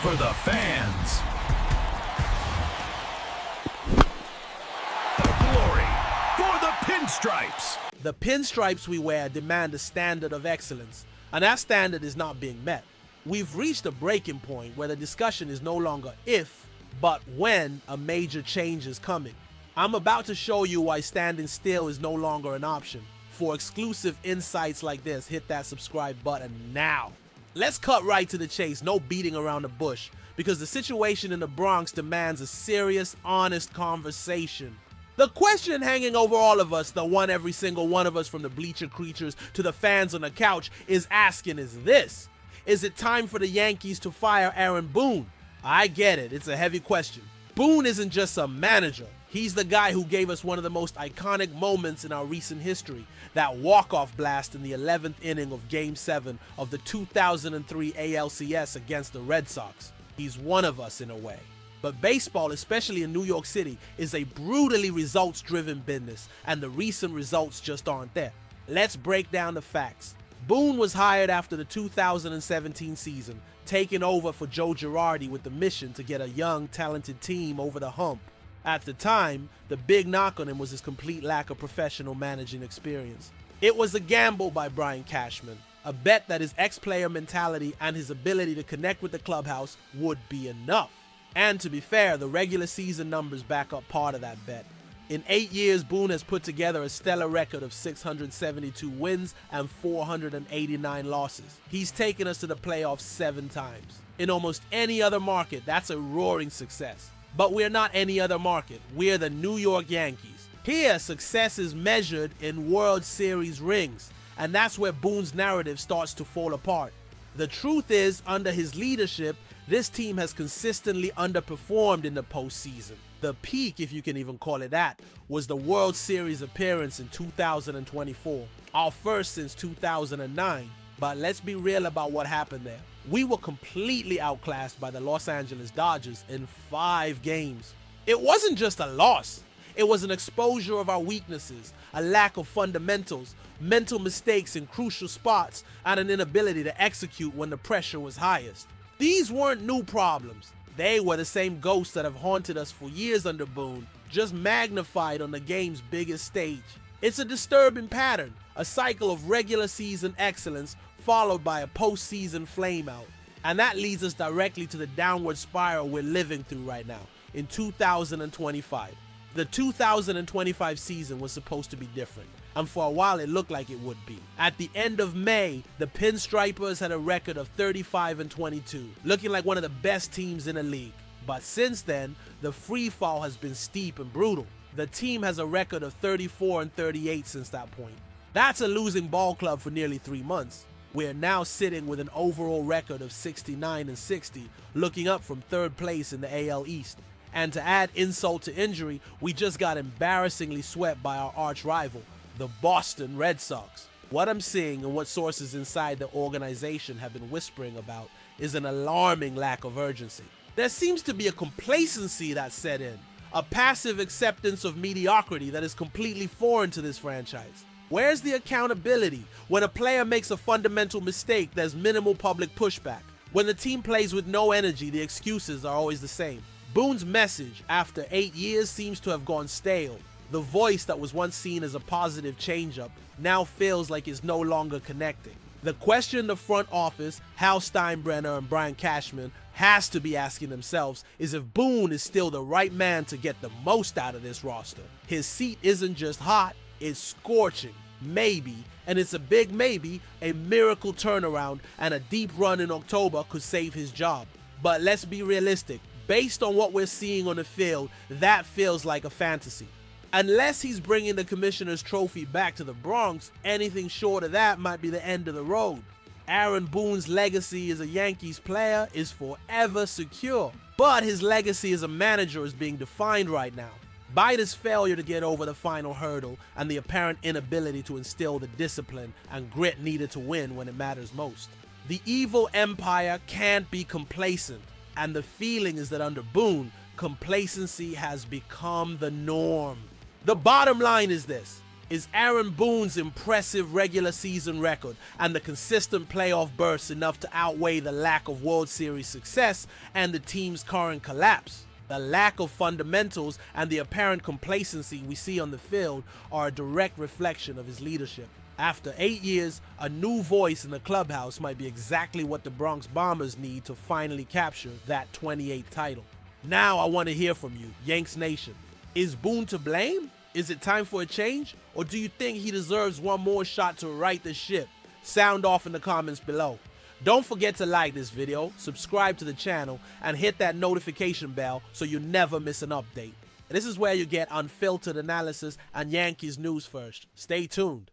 for the fans. The glory for the pinstripes. The pinstripes we wear demand a standard of excellence, and that standard is not being met. We've reached a breaking point where the discussion is no longer if, but when a major change is coming. I'm about to show you why standing still is no longer an option. For exclusive insights like this, hit that subscribe button now. Let's cut right to the chase, no beating around the bush, because the situation in the Bronx demands a serious, honest conversation. The question hanging over all of us, the one every single one of us from the bleacher creatures to the fans on the couch is asking is this: is it time for the Yankees to fire Aaron Boone? I get it, it's a heavy question. Boone isn't just a manager. He's the guy who gave us one of the most iconic moments in our recent history, that walk-off blast in the 11th inning of Game 7 of the 2003 ALCS against the Red Sox. He's one of us in a way. But baseball, especially in New York City, is a brutally results-driven business, and the recent results just aren't there. Let's break down the facts. Boone was hired after the 2017 season, taking over for Joe Girardi with the mission to get a young, talented team over the hump. At the time, the big knock on him was his complete lack of professional managing experience. It was a gamble by Brian Cashman, a bet that his ex-player mentality and his ability to connect with the clubhouse would be enough. And to be fair, the regular season numbers back up part of that bet. In 8 years, Boone has put together a stellar record of 672 wins and 489 losses. He's taken us to the playoffs 7 times. In almost any other market, that's a roaring success. But we're not any other market. We're the New York Yankees. Here, success is measured in World Series rings, and that's where Boone's narrative starts to fall apart. The truth is, under his leadership, this team has consistently underperformed in the postseason. The peak, if you can even call it that, was the World Series appearance in 2024, our first since 2009. But let's be real about what happened there. We were completely outclassed by the Los Angeles Dodgers in 5 games. It wasn't just a loss. It was an exposure of our weaknesses, a lack of fundamentals, mental mistakes in crucial spots, and an inability to execute when the pressure was highest. These weren't new problems. They were the same ghosts that have haunted us for years under Boone, just magnified on the game's biggest stage. It's a disturbing pattern, a cycle of regular season excellence followed by a postseason flameout. And that leads us directly to the downward spiral we're living through right now, in 2025. The 2025 season was supposed to be different, and for a while it looked like it would be. At the end of May, the Pinstripers had a record of 35-22, looking like one of the best teams in the league. But since then, the free fall has been steep and brutal. The team has a record of 34-38 since that point. That's a losing ball club for nearly 3 months. We're now sitting with an overall record of 69-60, looking up from 3rd place in the AL East. And to add insult to injury, we just got embarrassingly swept by our arch rival, the Boston Red Sox. What I'm seeing and what sources inside the organization have been whispering about is an alarming lack of urgency. There seems to be a complacency that's set in, a passive acceptance of mediocrity that is completely foreign to this franchise. Where's the accountability? When a player makes a fundamental mistake, there's minimal public pushback. When the team plays with no energy, the excuses are always the same. Boone's message, after 8 years, seems to have gone stale. The voice that was once seen as a positive change-up now feels like it's no longer connecting. The question the front office, Hal Steinbrenner and Brian Cashman, has to be asking themselves is if Boone is still the right man to get the most out of this roster. His seat isn't just hot, it's scorching. Maybe, and it's a big maybe, a miracle turnaround and a deep run in October could save his job. But let's be realistic. Based on what we're seeing on the field, that feels like a fantasy. Unless he's bringing the commissioner's trophy back to the Bronx, anything short of that might be the end of the road. Aaron Boone's legacy as a Yankees player is forever secure, but his legacy as a manager is being defined right now by this failure to get over the final hurdle and the apparent inability to instill the discipline and grit needed to win when it matters most. The evil empire can't be complacent, and the feeling is that under Boone, complacency has become the norm. The bottom line is this: Is Aaron Boone's impressive regular season record and the consistent playoff bursts enough to outweigh the lack of World Series success and the team's current collapse? The lack of fundamentals and the apparent complacency we see on the field are a direct reflection of his leadership. After 8 years, a new voice in the clubhouse might be exactly what the Bronx Bombers need to finally capture that 28th title. Now I want to hear from you, Yanks Nation. Is Boone to blame? Is it time for a change? Or do you think he deserves one more shot to right the ship? Sound off in the comments below. Don't forget to like this video, subscribe to the channel, and hit that notification bell so you never miss an update. This is where you get unfiltered analysis and Yankees news first. Stay tuned.